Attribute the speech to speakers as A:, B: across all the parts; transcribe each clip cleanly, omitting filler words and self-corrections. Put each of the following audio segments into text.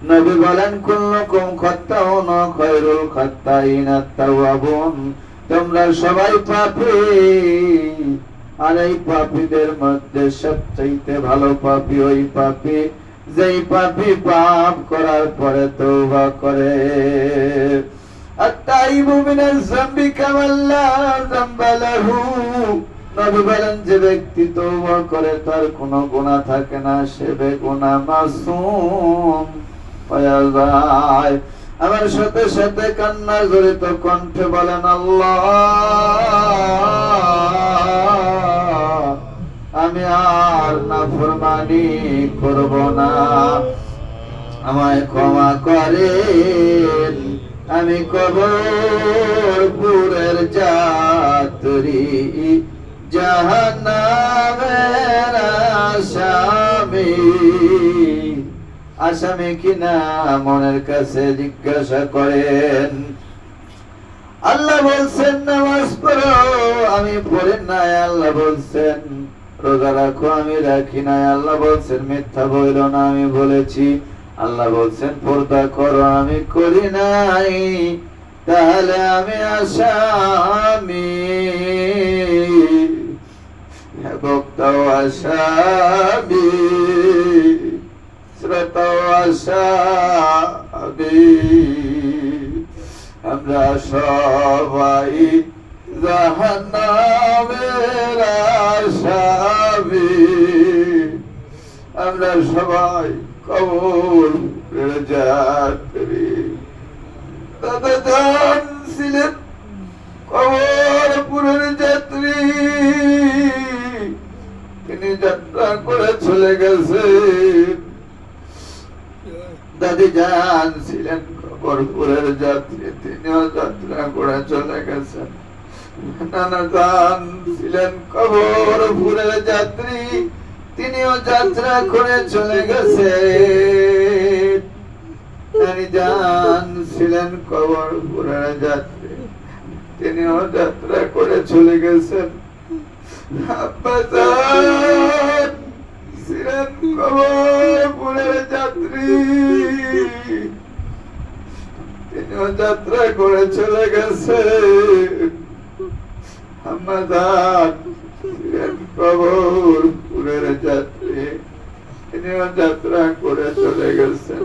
A: নবী বলেন কুল্লুকুম খাত্তাউন খায়রুল খাত্তাইন আত-তাওয়াবুন, তোমরা সবাই পাপী, আর এই পাপীদের মধ্যে সবচেয়ে ভালো পাপী ওই পাপী যেই পাপী পাপ করার পরে তওবা করে। আত-তাইবু মিনাজ যামবি কামান লা যামবা লাহু, নবী বলেন যে ব্যক্তি তওবা করে তার কোনো গুনাহ থাকে না, সে বেগুনাহ মাসুম হয়ে যায়। আমার সাথে সাথে কান্না জড়িত কণ্ঠে বলেন আল্লাহ, আমি আর নাফরমানি করব না, আমায় ক্ষমা করেন, আমি কবরের যাত্রী, জাহান্নামের আসামি। আসামি কিনা মনের কাছে জিজ্ঞাসা করেন। আল্লাহ বলছেন নামাজ পড়ো, আমি পড়ি নাই। আল্লাহ বলছেন রোজা রাখো, আমি রাখি নাই। আল্লাহ বলছেন মিথ্যা বইলো না, আমি বলেছি। আল্লাহ বলছেন পর্দা করো, আমি করি নাই। তাহলে আমি আসামি, ভক্তও আসামি, শ্রোতাও আসামি, আমরা সবাই জাহান্নামের আসামি, আমরা সবাই কবরের যাত্রী। দাদা জান ছিলেন কবরের যাত্রী, তিনি যাত্রা করে চলে গেছেন। দাদি জান ছিলেন কবরের যাত্রী, তিনিও যাত্রা করে চলে গেছেন। নানা জান ছিলেন কবরের যাত্রী, তিনিও যাত্রা করে চলে গেছেন। নানি জান ছিলেন কবরের যাত্রী, তিনিও যাত্রা করে চলে গেছেন। আব্বা জান ছিলেন কবরের যাত্রী, তিনিও যাত্রা করে চলে গেছেন। আম্মা জান ছিলেন কবরের যাত্রী, তিনিও যাত্রা করে চলে গেছেন।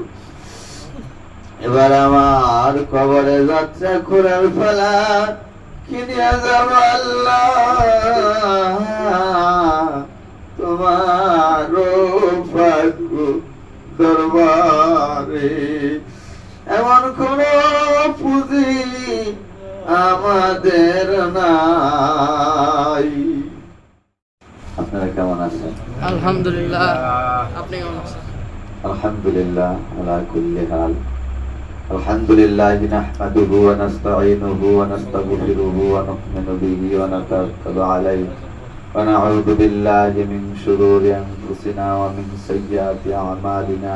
A: এবার আমার কবরে যাত্রা করার ফলা কি নিয়ে যাব আল্লাহ, তোমার ভাগ্য দরবারে এমন কোন পুঁজি আমাদের নাই। আপনারা কেমন আছেন?
B: আলহামদুলিল্লাহ, আপনি কেমন আছেন?
A: আলহামদুলিল্লাহ আলা কুল্লি হাল। আলহামদুলিল্লাহ নাহমাদুহু ওয়া নাস্তাঈনুহু ওয়া নাস্তাগফিরুহু ওয়া নু'মিনু বিহি ওয়া নাতাওয়াক্কালু আলাইহি ওয়া না'উযু বিল্লাহি মিন শুরুরি আনফুসিনা ওয়া মিন সাইয়্যাতি আ'মালিনা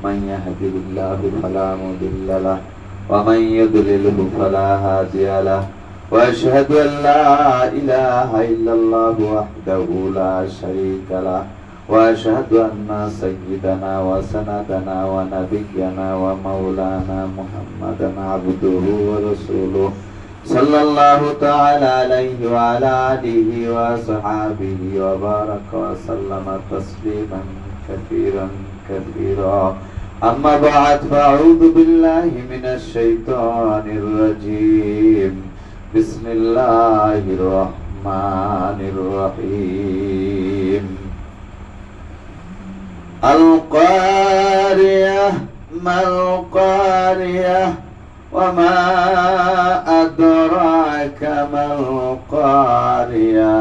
A: মান ইয়াহদিহিল্লাহু ফালা মুদিল্লা লাহু ওয়া মান ইউদ্লিলহু ফালা হাদিয়া লাহু ওয়া আশহাদু আন লা ইলাহা ইল্লাল্লাহু ওয়াহদাহু লা শারীকা লাহু وأشهد أن سيدنا وسندنا ونبينا ومولانا محمدا عبده ورسوله صلى الله تعالى عليه وعلى آله وصحبه وبارك وسلم تسليما كثيرا كثيرا أما بعد فأعوذ بالله من الشيطان الرجيم بسم الله الرحمن الرحيم القارية ما القارية وما أدراك ما القارية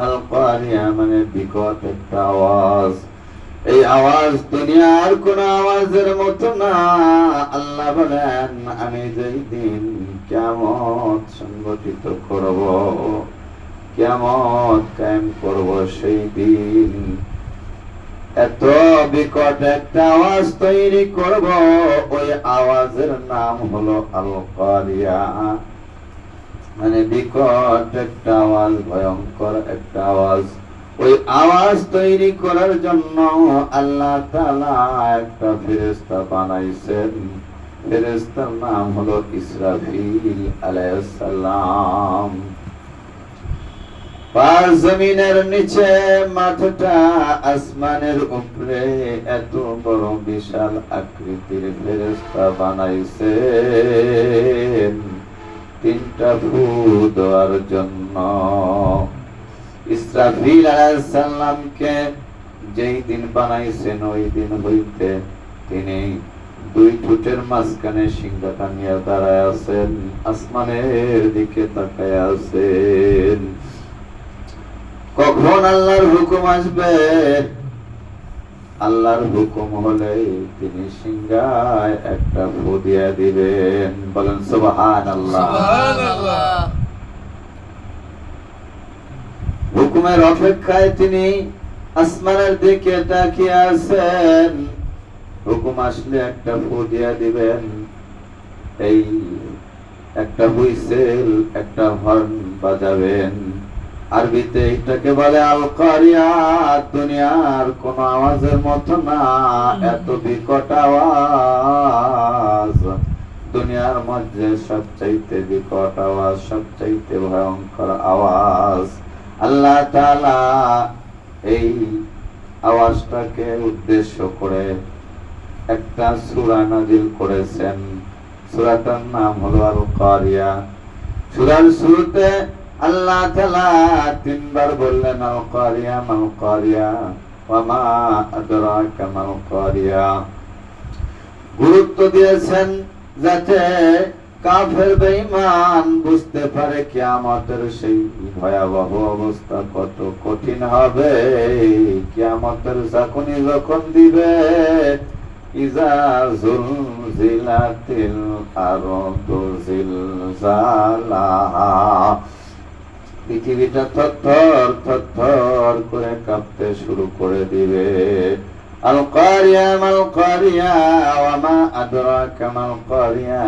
A: القارية মানে বিকট একটা আওয়াজ। এই আওয়াজ দুনিয়ার কোন আওয়াজের মতো না। আল্লাহ বলেন আমি যেই দিন কিয়ামত সংগঠিত করব, কিয়ামত কায়েম করব, সেই দিন এত বিকট একটা আওয়াজ তৈরি করব, ওই আওয়াজের নাম হলো আল কারিয়া। মানে বিকট একটা আওয়াজ, ভয়ঙ্কর একটা আওয়াজ। ওই আওয়াজ তৈরি করার জন্য আল্লাহ তাআলা একটা ফেরেশতা বানাইছেন। ফেরেশতার নাম হলো ইসরাফিল আলাইহিস সালাম। পা জমিনের নিচে, মাথাটা আসমানের উপরে, এত বড় বিশাল আকৃতির ফেরেশতা বানাইছেন 3টা ফু দেওয়ার জন্য। ইসরাফিল আলাইহিস সালামকে যেই দিন বানাইছেন ওই দিন হইতে তিনি 2 ঠোঁটের মাঝখানে সিংহটা নিয়ে দাঁড়ায় আছেন, আসমানের দিকে তাকায় আছেন। কখন আল্লাহর হুকুম আসবে, আল্লাহর হুকুম হলে তিনি সিংহায় একটা ফু দিয়ে দিবেন। বলেন সুবহানাল্লাহ।
B: সুবহানাল্লাহ।
A: হুকুমের অপেক্ষায় তিনি আসমানের দিকে তাকিয়ে আছেন। হুকুম আসলে একটা ফু দিয়ে দিবেন। এই একটা হুইসেল, একটা হর্ন বাজাবেন। আরবিতে এটাকে বলে আল কারিয়া। দুনিয়ার কোন আওয়াজের মতো না, এত বিকট আওয়াজ। দুনিয়ার মধ্যে সবচাইতে বিকট আওয়াজ, সবচাইতে ভয়ঙ্কর আওয়াজ। আল্লাহ তাআলা এই আওয়াজটাকে উদ্দেশ্য করে একটা সূরা নাযিল করেছেন। সূরাটার নাম হলো আল কারিয়া। সূরার শুরুতে আল্লাহ তাআলা 3 বার বললেন আল কারিয়া মাল কারিয়া ওয়া মা আদরাকা মাল কারিয়া। গুরুত্ব দিয়েছেন যাতে কাফের বেঈমান বুঝতে পারে কিয়ামতের সেই ভয়াবহ অবস্থা কত কঠিন হবে। কিয়ামতের ঝাঁকুনি যখন দিবে, ইজা জুলজিলাতিল আরদু জিলজালাহা, পৃথিবীটা থরথর থরথর করে কাঁপতে শুরু করে দিবে। আল কারিয়া মাল কারিয়া ওয়া মা আদরাকা মাল কারিয়া।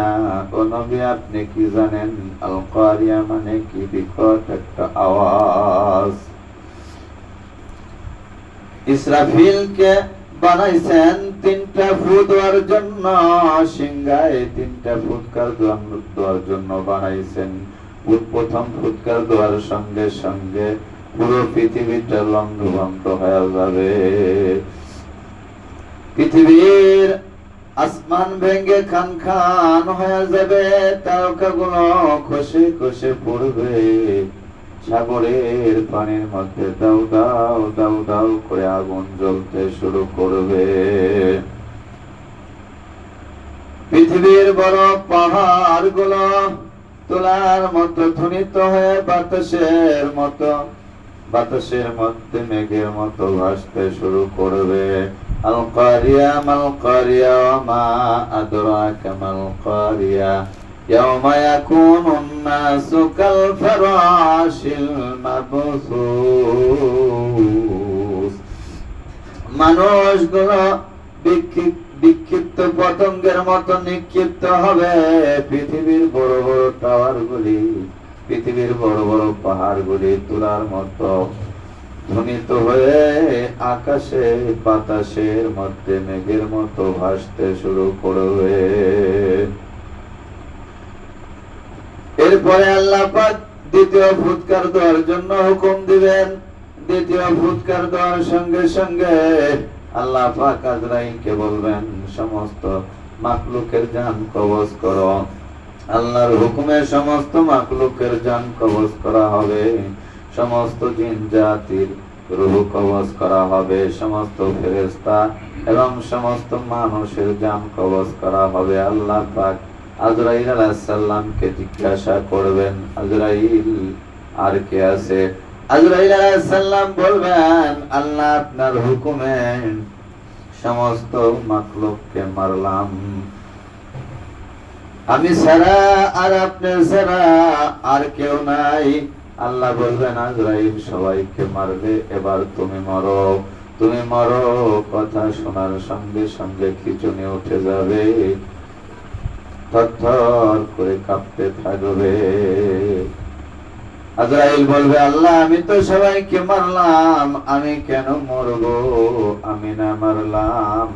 A: ও নবী, আপনি কি জানেন আল কারিয়া মানে কি? বিকট একটা আওয়াজ। ইসরাফিলকে বানাইছেন 3টা ফু দেওয়ার জন্য, সিংহায় 3টা ফুৎকার দেওয়ার জন্য বানাইছেন। প্রথম ফুৎকার দেওয়ার সঙ্গে সঙ্গে পুরো পৃথিবীটা লণ্ডভণ্ড হয়ে যাবে। পৃথিবীর আসমান ভেঙে খান খান হয়ে যাবে, তারকাগুলো খসে খসে পড়বে। সাগরের পানির মধ্যে দাউ দাউ দাউ দাউ করে আগুন জ্বলতে শুরু করবে। পৃথিবীর বড় পাহাড় গুলো তোলার মতো ধ্বনিত হয়ে বাতাসের মধ্যে মেঘের মতো ভাসতে শুরু করবে। আল কারিয়া মাল কারিয়া ওয়া মা আদরাকা মাল কারিয়া। ইয়াওমা ইয়াকুনুন নাসু কাল ফারাশিল মাবসুস। মানুষগুলো বিক্ষিপ্ত পতঙ্গের মতো নিক্ষিপ্ত হবে। পৃথিবীর বড় বড় টাওয়ারগুলি, পৃথিবীর বড় বড় পাহাড়গুলি তুলার মতো ধ্বনিত হয়ে আকাশে বাতাসের মধ্যে মেঘের মতো ভাসতে শুরু করবে। এরপরে আল্লাহ পাক দ্বিতীয় ফুৎকার দেওয়ার জন্য হুকুম দিবেন। দ্বিতীয় ফুৎকার দেওয়ার সঙ্গে সঙ্গে আল্লাহ পাক আজরাইলকে বলবেন, সমস্ত মাখলুকের জান কবজ করো। আল্লাহর হুকুমে সমস্ত মাখলুকের জান কবজ করা হবে। সমস্ত জিন জাতির রূহ কবজ করা হবে। সমস্ত ফেরেশতা এবং সমস্ত মানুষের জান কবজ করা হবে। আল্লাহ পাক আজরাইল আলাইহিস সালামকে জিজ্ঞাসা করবেন, আজরাইল আর কে আছে? আজরাইল আলাইহিস সালাম বলবেন, আল্লাহ আপনার হুকুমে সমস্ত মাখলুককে মারলাম। আমি ছাড়া আর আপনার ছাড়া আর কেউ নাই। আল্লাহ বলবেন, আজরাইল সবাইকে মারবে, এবার তুমি মরো। তুমি মরো কথা শোনার সঙ্গে সঙ্গে খিঁচুনি উঠে যাবে, থরথর করে কাঁপতে থাকবে। আজরাইল বলবে আল্লাহ আমি তো সবাইকে মারলাম, আমি কেন মরবো, আমি না মারলাম।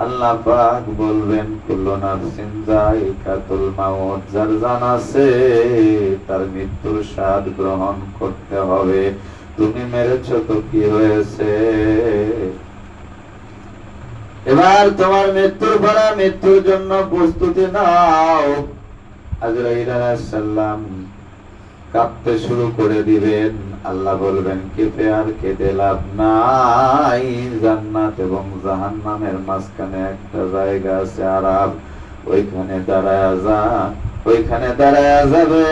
A: আল্লাহ পাক বলবেন কুল্লু নাফসিন যায়িকাতুল মাউত, যার জান আছে তার মৃত্যুর স্বাদ গ্রহণ করতে হবে। তুমি মেরেছো তো কি হয়েছে, এবার তোমার মৃত্যুর পরে মৃত্যুর জন্য প্রস্তুতি নাও। আজরাইল আলাইহিস সালাম কাঁপতে শুরু করে দিবেন। আল্লাহ বলবেন কেঁপে আর কেঁদে লাভ নাই, জান্নাত এবং জাহান্নামের মাঝখানে একটা জায়গা আছে আরাব, ওইখানে দাঁড়ায়া যা, ওইখানে দাঁড়ায়া যাবে।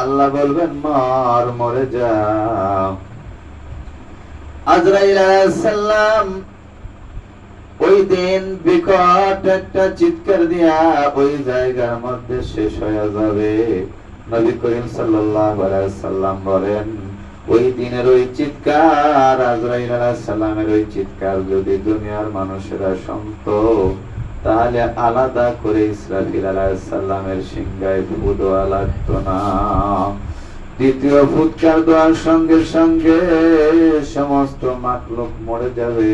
A: আল্লাহ বলবেন মর, মরে যা। আজরাইল আলাইহিস সালাম ওই দিন বিকট একটা চিৎকার দিয়া ওই জায়গার মধ্যে শেষ হয়ে যাবে। নবী করিম সাল্লাল্লাহু আলাইহি সাল্লাম বলেন ওই দিনের ওই চিৎকার, আজরাইল আলাইহিস সালামের ওই চিৎকার যদি দুনিয়ার মানুষেরা শুনতো, তাহলে আলাদা করে ইসরাফিল আলাইহিস সালামের সিংহায় ফু দেওয়া লাগতো না। দ্বিতীয় ফুৎকার দেওয়ার সঙ্গে সঙ্গে সমস্ত মাখলুক মরে যাবে।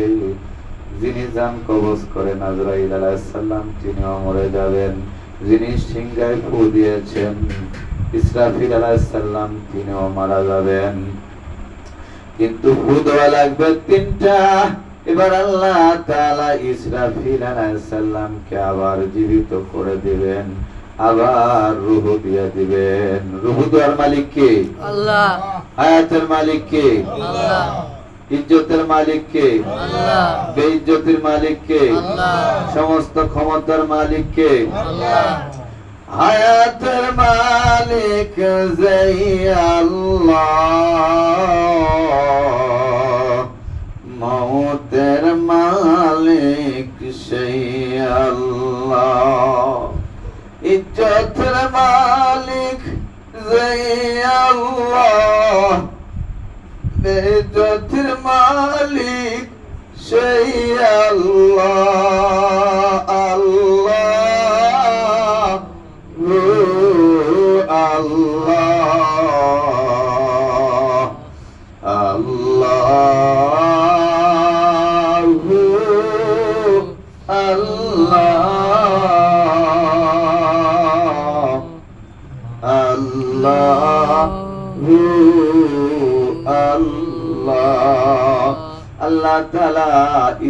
A: যিনি জান কবজ করেন আজরাইল আলাইহিস সালাম, তিনিও মরে যাবেন। যিনি সিংহায় ফু দিয়েছেন ইসরাফিল আলাইহিস সালাম, তিনিও মারা যাবেন। কিন্তু ফু দেওয়া লাগবে তিনটা। এবার আল্লাহ তাআলা ইসরাফিল আলাইহিস সালামকে আবার জীবিত করে দিবেন, আবার রূহ দিয়ে দিবেন। রূহ দেওয়ার মালিক কে?
B: আল্লাহ।
A: হায়াতের মালিক কে?
B: আল্লাহ।
A: ইজ্জতের মালিক কে?
B: আল্লাহ।
A: বেইজ্জতির মালিক কে?
B: আল্লাহ। সমস্ত
A: সমস্ত ক্ষমতার মালিক কে?
B: আল্লাহ।
A: হায়াতের মালিক যেই আল্লাহ, মৌতের মালিক সেই আল্লাহ, ইজ্জতের মালিক যেই আল্লাহ, বেইজ্জতির মালিক সেই আল্লাহ। আল্লাহ আল্লাহ তাআলা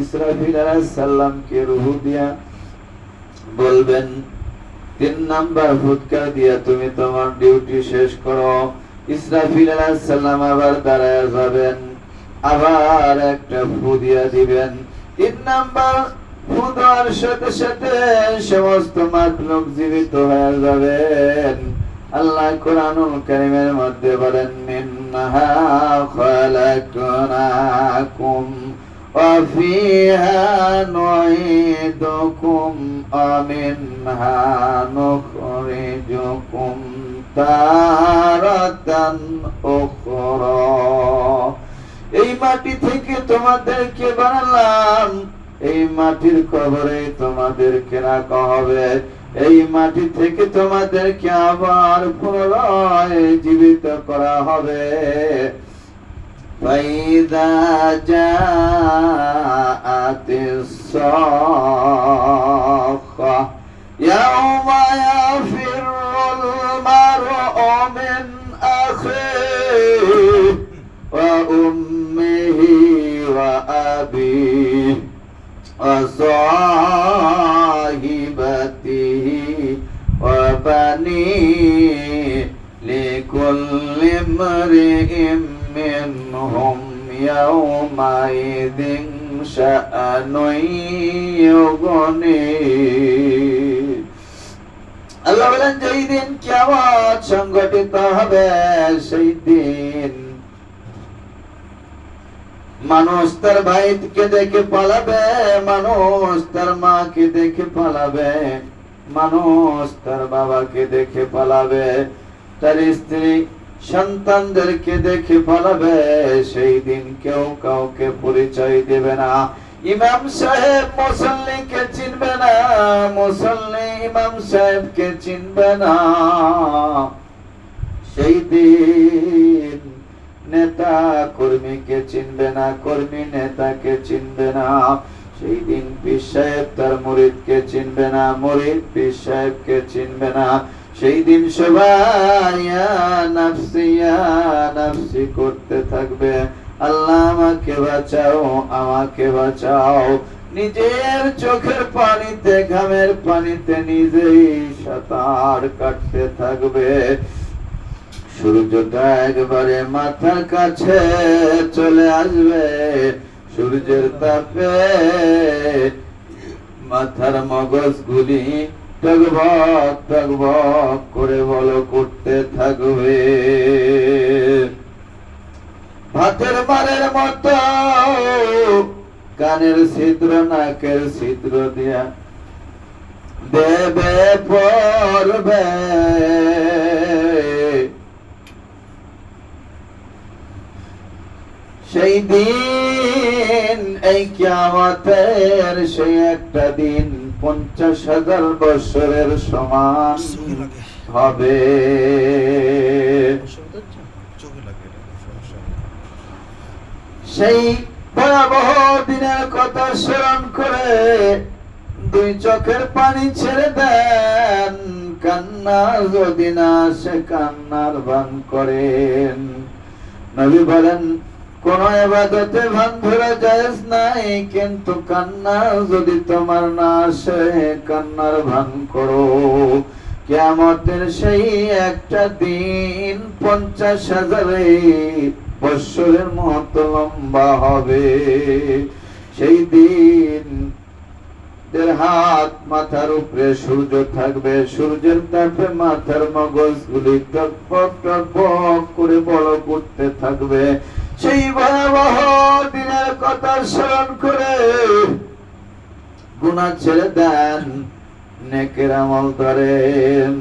A: ইসরাফিল আলাইহিস সালামকে রূহ দিয়া বলবেন 3 নাম্বার ফুৎকার দিয়া তুমি তোমার ডিউটি শেষ করো। ইসরাফিল আলাইহিস সালাম আবার দাঁড়ায় যাবেন, আবার একটা ফু দিয়া দিবেন। 3 নাম্বার ফু দেওয়ার সাথে সাথে সমস্ত মাখলুক জীবিত হয়ে যাবেন। আল্লাহ কোরআনুল কারীমের মধ্যে বলেন মিনহা খালাকনাকুম ওয়া ফিহা নুঈদুকুম ওয়া মিনহা নুখরিজুকুম তারাতান উখরা। এই মাটি থেকে তোমাদেরকে বানালাম, এই মাটির কবরে তোমাদেরকে রাখা হবে, এই মাটি থেকে তোমাদেরকে আবার পুনরায় জীবিত করা হবে। ফাইদা জাআতিস সাখা ইয়াওমা ইয়াফিরুল মার'উ মিন আখিহি ওয়া উম্মিহি ওয়া আবিহি ওয়া সাহিবাতিহি ওয়া বানিহি লিকুল্লি ইমরিইন মিনহুম ইয়াওমাইযিন শাআনুন ইউগনিহি। আল্লাহ বলেন যেই দিন কিয়ামত সংঘটিত হবে, সেই দিন মানুষ তার ভাইকে দেখে পালাবে, মানুষ তার মাকে দেখে পালাবে, মানুষ তার বাবাকে দেখে পালাবে, তার স্ত্রী সন্তানদেরকে দেখে পালাবে। সেই দিন কেউ কাউকে পরিচয় দেবে না। ইমাম সাহেব মুসল্লিকে চিনবে না, মুসল্লি ইমাম সাহেবকে চিনবে না। সেই দিন নেতা কর্মীকে চিনবে না, কর্মী নেতাকে চিনবে না। সেই দিন পীর সাহেব তার মুরিদকে চিনবে না, মুরিদ পীর সাহেবকে চিনবে না। সেই দিন সবাই ইয়া নাফসি ইয়া নাফসি করতে থাকবে। আল্লাহ আমাকে বাঁচাও, আমাকে বাঁচাও। নিজের চোখের পানিতে, ঘামের পানিতে নিজেই সাঁতার কাটতে থাকবে। সূর্যটা একবারে মাথার কাছে চলে আসবে। সূর্যের তাপে মাথার মগজগুলি টগবগ টগবগ করে বলো করতে থাকবে। ভাতের মারের মতো কানের ছিদ্র, নাকের ছিদ্র দিয়া দেবে পড়বে। সেই দিন, এই কিয়ামতের সেই একটা দিন 50,000 বছরের সমান হবে। সেই ভয়াবহ দিনের কথা স্মরণ করে দুই চোখের পানি ছেড়ে দেন। কান্না যদি না আসে কান্নার ভান করেন। নবী বলেন কোন ইবাদতে ভান ধরা জায়েজ নাই, কিন্তু কান্না যদি তোমার না আসে কান্নার ভান করো। কিয়ামতের সেই একটা দিন 50,000 বছরের মতো লম্বা হবে। সেই দিন দেড় হাত মাথার উপরে সূর্য থাকবে। সূর্যের তাপে মাথার মগজগুলি টকবক টকবক করে বড় করতে থাকবে। সেই ভয়াবহ দিনের কথা স্মরণ করে গুনাহ ছেড়ে দেন, নেকের আমল করেন।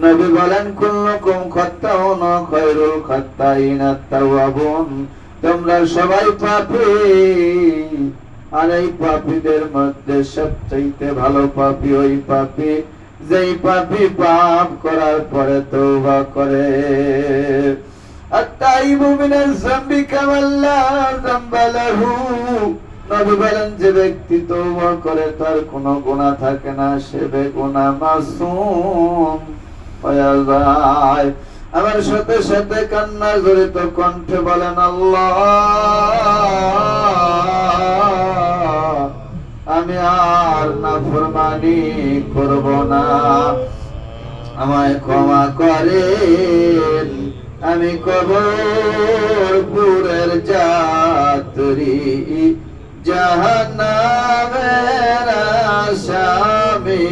A: নবী বলেন কুল্লুকুম খাত্তাউন খায়রুল খাত্তাইন আত-তাওয়াবুন। তোমরা সবাই পাপী, আর এই পাপীদের মধ্যে সবচেয়ে ভালো পাপী ওই পাপী যেই পাপী পাপ করার পরে তওবা করে। আত-তাইবু মিনাজ যামবি কামান লা যামবা লাহু। নবী বলেন যে ব্যক্তি তওবা করে তার কোনো গুনাহ থাকে না, সে বেগুনাহ মাসুম হয়ে যায়। আমার সাথে সাথে কান্না জড়িত কণ্ঠে বলেন আল্লাহ, আমি আর নাফরমানি করব না, আমায় ক্ষমা করেন। আমি কবরপুরের যাত্রী, জাহান্নামের আসামি।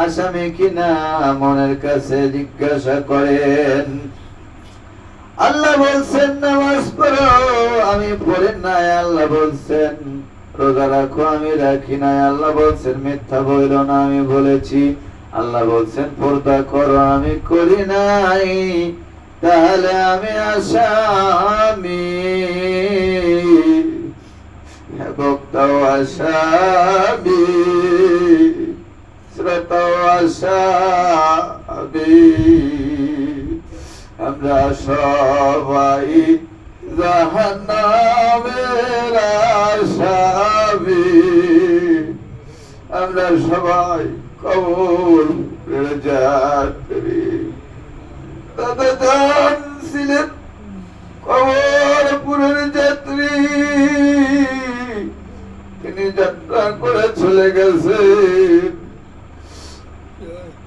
A: আসামি কিনা মনের কাছে জিজ্ঞাসা করেন। আল্লাহ বলছেন নামাজ পড়ো, আমি পড়ি নাই। আল্লাহ বলছেন রোজা রাখো, আমি রাখি নাই। আল্লাহ বলছেন মিথ্যা বইলো না, আমি বলেছি। আল্লাহ বলছেন পর্দা করো, আমি করি নাই। তাহলে আমি আসামি, ভক্তও আসামি, শ্রোতাও আসামি। আমরা সবাই জাহান্নামের আসামি। আমরা সবাই কবরের যাত্রী। দাদা জান ছিলেন কবরপুরের যাত্রী, তিনি যাত্রা করে চলে গেছেন।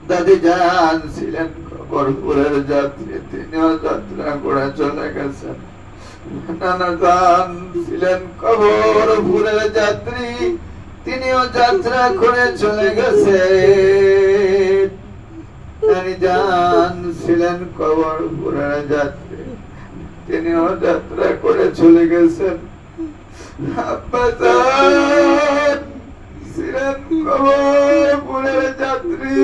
A: দাদি জান ছিলেন কবরপুরের যাত্রী, তিনিও যাত্রা করে চলে গেছেন। নানা জান ছিলেন কবরপুরের যাত্রী, তিনিও যাত্রা করে চলে গেছেন। নানি জান ছিলেন কবরপুরের যাত্রী, তিনিও যাত্রা করে চলে গেছেন। আব্বা জান ছিলেন কবরপুরের যাত্রী,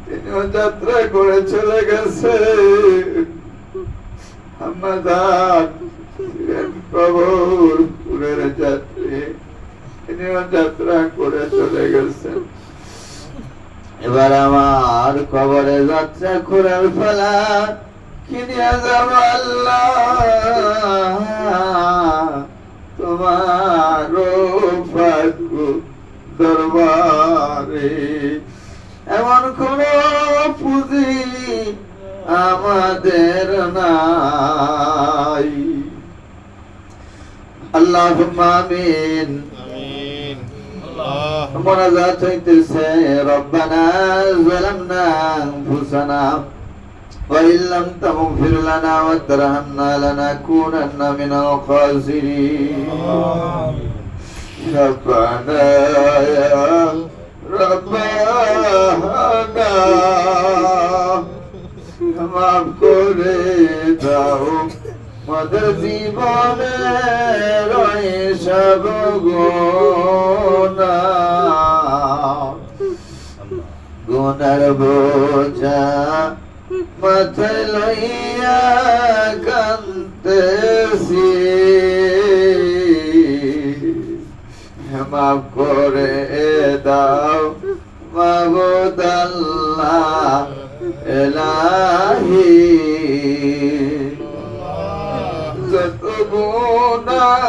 A: তিনিও যাত্রা করে চলে গেছেন। আম্মা জান ছিলেন কবরপুরের যাত্রী, তিনিও যাত্রা করে চলে গেছেন। এবার আমার কবরে যাত্রা করার ফেলা কি নিয়ে যাব আল্লাহ, তোমার ভাগ্য দরবারে এমন কোন পুঁজি আমাদের নাই। আল্লাহুম্মা আমিন। মোনাজাত হইতেছে রব্বানা যালামনা আনফুসানা ওয়া ইল্লাম তাগফির লানা ওয়া তারহামনা লানাকুনান্না মিনাল খাসিরিন। রব্বানা ইয়া রব্বানা মাফ করে দাও আমাদের জীবনে সব গুনার বোঝা মাথায় লইয়া কান্দেছি, মাফ করে দাও মাবুদ আল্লাহ ইলাহি। যত গুনাহ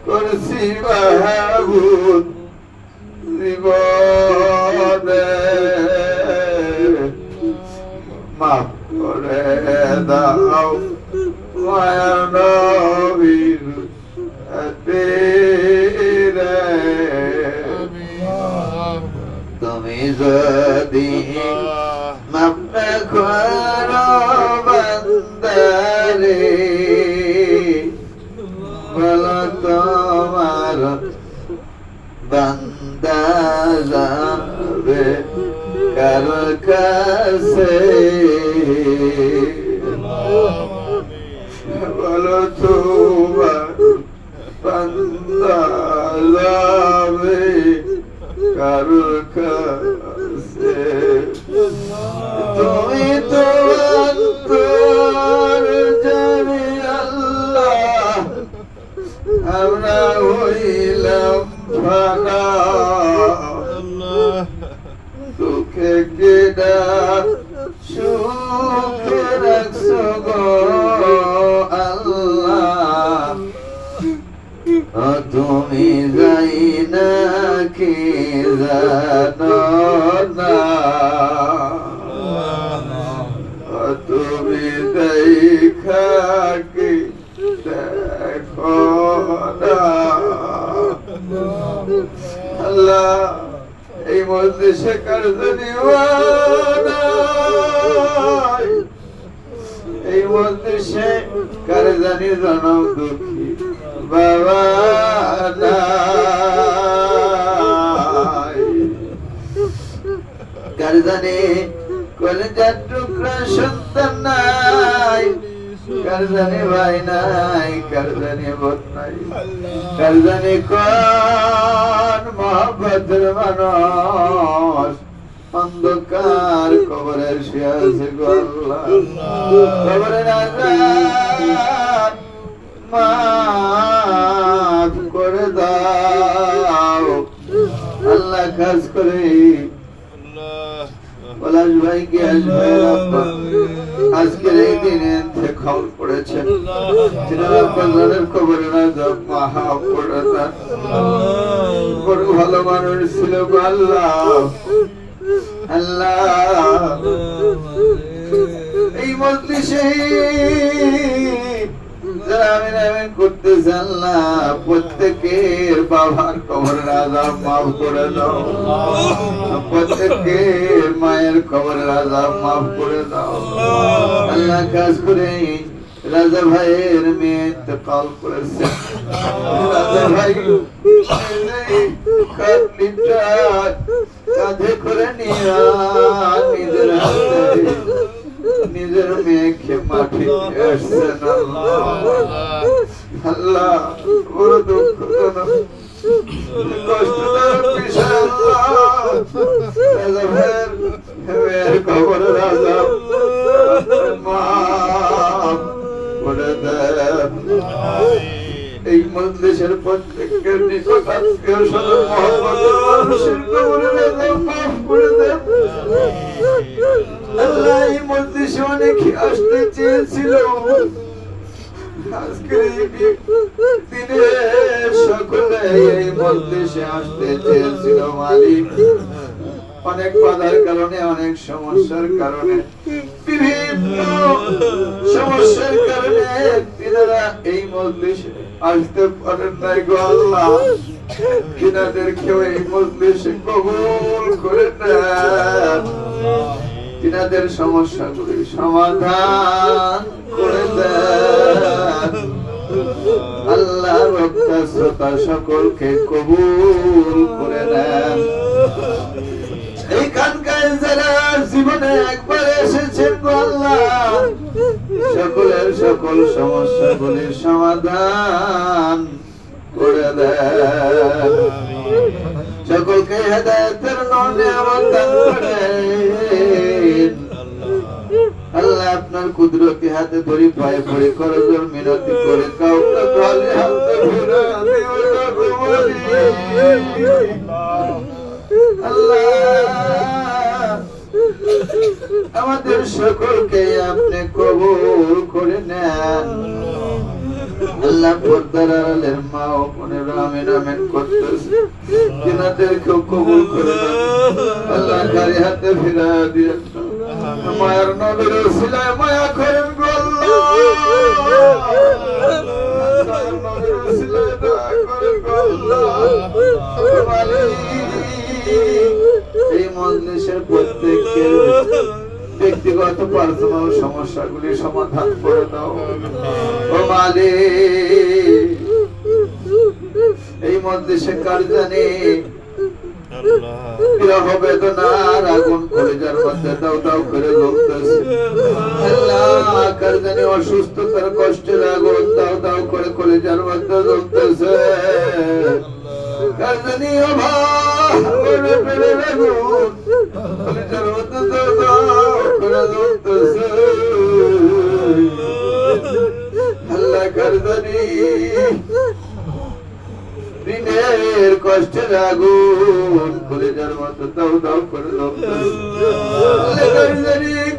A: করছি মাহবুব জীবনে, মাফ করে দাও মায়ার নবীর খাতিরে। তুমি যদি মাফ না করো বান্দারে, বলো তোমার বান্দা যাবে কার কাছে, বলো তোমার বান্দা যাবে কার কাছে। তুমি তো অন্তর জানি আল্লাহ, আমরা হইলাম ফানা, সুখে কেডা সুখে রাখছো গো আল্লাহ, তুমি যাই না কি জানো না, তুমি দেখা কি দেখো না। আল্লাহ এই মজলিসে কারজানি নাই, এই মজলিসে কারজানি জনম দুঃখী বাবা নাই, কারজানি কলেজার টুকরা সন্তান নাই, কারজানি ভাই নাই, কারজানি বোন নাই, কারজানি কোন মহব্বতের মানুষ অন্ধকার কবরে শুয়ে আছে গো আল্লাহ, কবরের আযাব মাফ করে দাও আল্লাহ। খাস করে পলাশ ভাই কি আসবে আজকের এই দিনে খবর পড়েছেন, যাদের খবরে না যাক মাফ করে দেন, বড় ভালো মানুষ ছিল গো আল্লাহ। আল্লাহ এই মজলিসে যারা আমিন আমিন করতেছে আল্লাহ, প্রত্যেকের বাবার কবরের আযাব মাফ করে দাও, প্রত্যেকের মায়ের কবরের আযাব মাফ করে দাও আল্লাহ। কাজ করে রাজা ভাইয়ের মেয়ে ইন্তেকাল করেছে, রাজা ভাই কাঁধে করে নিয়ে নিজের হাতে নিজের মেয়েকে মাটি আসছেন আল্লাহ। বড় দুঃখজনক কষ্টদায়ক বিষয় আল্লাহ, রাজা ভাইয়ের মেয়ের কবরের আযাব মাফ করে দেন। এই মজলিসে মজলিসের প্রত্যেকের নিকট আত্মীয় স্বজন মহব্বতের মানুষের কবরের আযাব মাফ করে দেন। আল্লাহ এই মজলিসে অনেকে আসতে চেয়েছিল, আজকের এই দিনে সকলে এই মজলিসে আসতে চেয়েছিল মালিক, অনেক বাধার কারণে, অনেক সমস্যার কারণে, বিভিন্ন সমস্যার কারণে তিনারা এই মজলিসে আসতে পারেন নাই গো আল্লাহ। তিনাদেরকেও এই মজলিসে কবুল করে নেন, তিনাদের সমস্যাগুলি সমাধান করে দেন। আল্লাহ বক্তা শ্রোতা সকলকে কবুল করে নেন। এই খানকায় যারা জীবনে একবার এসেছেন গো আল্লাহ, সকলের সকল সমস্যাগুলির সমাধান করে দেন। সকলকে হেদায়েতের নিয়ামত দান করেন। আল্লাহ আপনার কুদরতি হাতে ধরি পায়ে পড়ে করজোর মিনতি করে কাউকে খালি হাতে ফিরা দিও না গো মালিক। আল্লাহ আমাদের সকলকে আপনি কবুল করে নেন। আল্লাহ পর্দার আড়ালের মা ও বোনেরা আমিন আমিন করতেছে, তিনাদেরকেও কবুল করে নেন। আল্লাহ খালি হাতে ফিরা দিয়েন, মায়ের নবীর ওসিলায় মায়া করেন গো আল্লাহ। মায়ের নবীর ওসিলায় দয়া করেন গো আল্লাহ। এই মজলিসের প্রত্যেকের ব্যক্তিগত পার্সোনাল সমস্যাগুলি সমাধান করে দাও ও মালিক। এই মজলিসে কার জানি বিরহ বেদনার আগুন কলিজার মধ্যে দাও দাও করে জ্বলতেছে। আল্লাহ কার জানি অসুস্থতার কষ্টের আগুন দাও দাও করে কলিজার মধ্যে জ্বলতেছে। কার জানি অভাব আগুন কলিজার মধ্যে দাও দাও করে জ্বলতেছে। আল্লাহ কার জানি ঋণের কষ্টের আগুন কলিজার মতো দাও দাও করে জ্বলতেছে।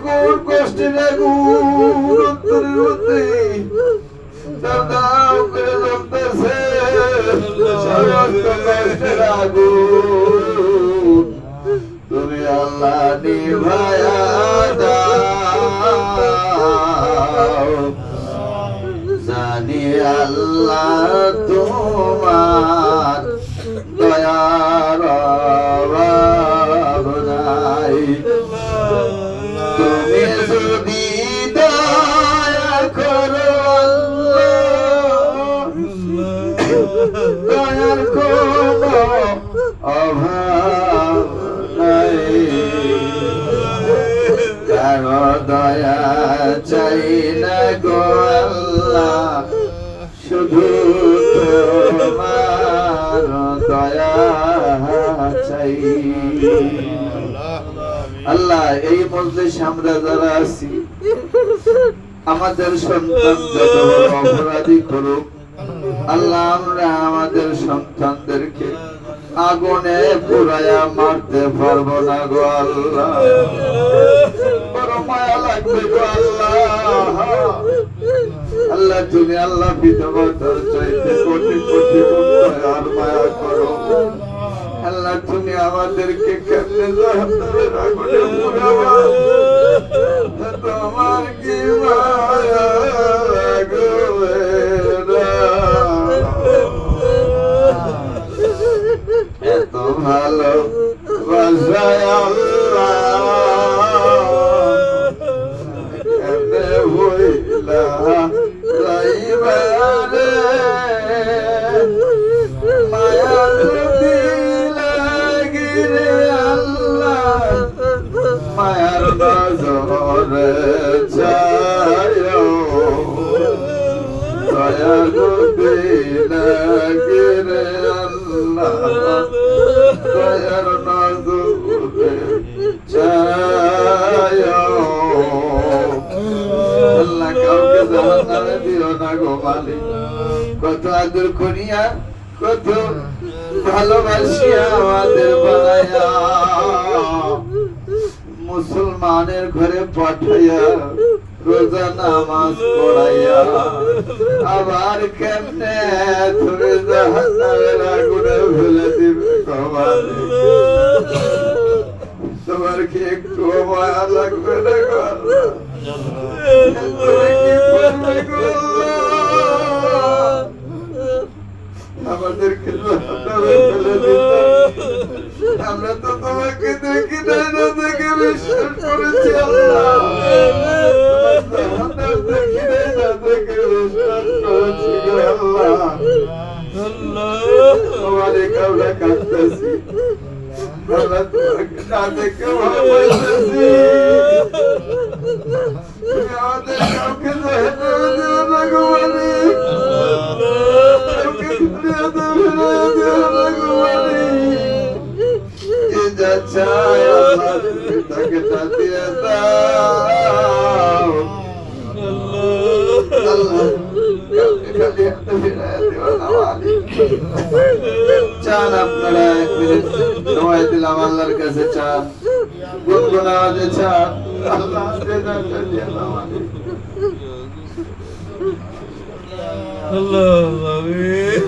A: কোন কষ্টের আগুন অন্তরের মধ্যে দাও দাও করে জ্বলতেছে। সমস্ত কষ্টের আগুন তুমি আল্লাহ নিভায়া দাও। জানি আল্লাহ তোমার দয়ার অভাব নাই। তুমি যদি দয়া করো আল্লাহ, দয়ার কোনো অভাব নাই। কারো দয়া চাই না গো আল্লাহ, শুধু তোমার দয়া চাই। আল্লাহ এই মজলিসে আমরা যারা আছি, আমাদের সন্তান যত বড় অপরাধী করুক, আল্লাহ আমরা আমাদের সন্তানদেরকে আগুনে পুরায়া মারতে পারবো না গো আল্লাহ। বড় মায়া লাগবে গো আল্লাহ। আল্লাহ তুমি আল্লাহ পিতামাতার চাইতে কোটি কোটি আর মায়া করো। আল্লাহ তুমি আমাদেরকে কেমনে জাহান্নামের আগুনে পুরাবা, তোমার কি মায়া লাগবে না। এত ভালো বাসায় আল্লাহ কেমনে হইলা যাইবারে। মায়া যদি লাগিরে আল্লাহ, মায়ার নজরে চায়ো। দয়া যদি লাগিরে আল্লাহ, দয়ার নজরে চায়ো। আল্লাহ কাউকে জাহান্নামে দিও না গো মালিক। কত আদর করিয়া কত ভালোবাসিয়া আমাদের বানায়া মুসলমানের ঘরে পাঠাইয়া রোজা নামাজ পড়াইয়া আবার কেমনে তুমি জাহান্নামের আগুনে ফেলে দিবে কমালে তোমার কি একটু মায়া লাগবে না গো আল্লাহ? তুমি কি করবে গো আল্লাহ? আমাদেরকে জাহান্নামে ফেলে দিতে আমরা তো তোমাকে দেখি নাই না দেখে বিশ্বাস করেছি আল্লাহ জাহান্নাম দেখি নাই না দেখে বিশ্বাস করেছি গো আল্লাহ তোমাদের কাউকে কাঁদতেছি আল্লাহ তোমাকে না দেখে ভালোবাসতেছি তুমি আমাদের কাউকে জাহান্নামে দিও না গো মালিক কাউকে দুনিয়াতে ফেলে দিও না গো মালিক যে যা চায় আল্লাহ তুমি তাকে তা দিয়ে দাও আল্লাহ কাউকে খালি হাতে ফিরাইয়া দিও না মালিক চান আপনারা 1 মিনিট সময় দিলাম আল্লাহর কাছে চান গুনগুন আওয়াজে চান আল্লাহ যে যা চায় দিয়ে দাও মালিক
C: আল্লাহ আমিন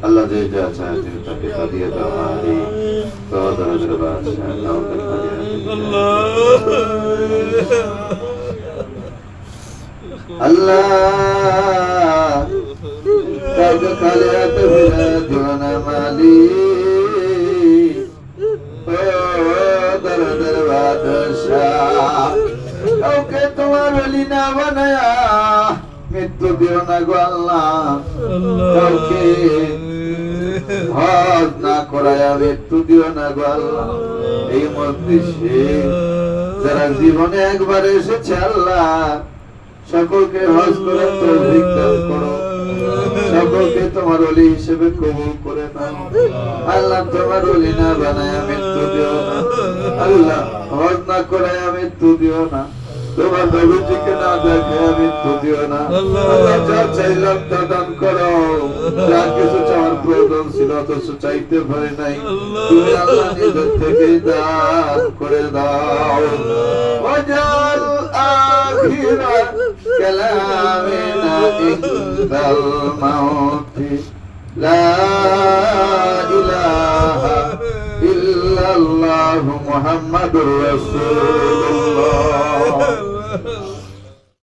A: अल्लाह दे जा चाहे तेरे तक दिया तो हमारी तो दरजर बादशाह अल्लाह अल्लाह कब खलियात फिरा दीवाना माली ओ दरजर बादशाह ओके तुम्हार वली ना बनाया मृत्यु दियो ना गो अल्लाह কাউকে হজ না করায়া মৃত্যু দিও না গো আল্লাহ এই মজলিসে যারা জীবনে একবার এসেছে আল্লাহ সকলকে হজ করার তৌফিক দান করো সকলকে তোমার ওলি হিসেবে কবুল করে নাও আল্লাহ তোমার ওলি না বানায়া মৃত্যু দিও না আল্লাহ হজ না করায়া মৃত্যু দিও না তোমার নবীজিকে না দেখে মৃত্যু দিও না আল্লাহ যা চাইলাম তা দান করো যা কিছু চাওয়ার প্রয়োজন ছিল অথচ চাইতে পারি নাই তুমি আল্লাহ নিজের থেকেই দান করে দাও ওয়াজাল আখিরা কালামিনা ইনদাল মাউতি লা ইলাহা ইল্লাল্লাহু মুহাম্মাদুর রাসূলুল্লাহ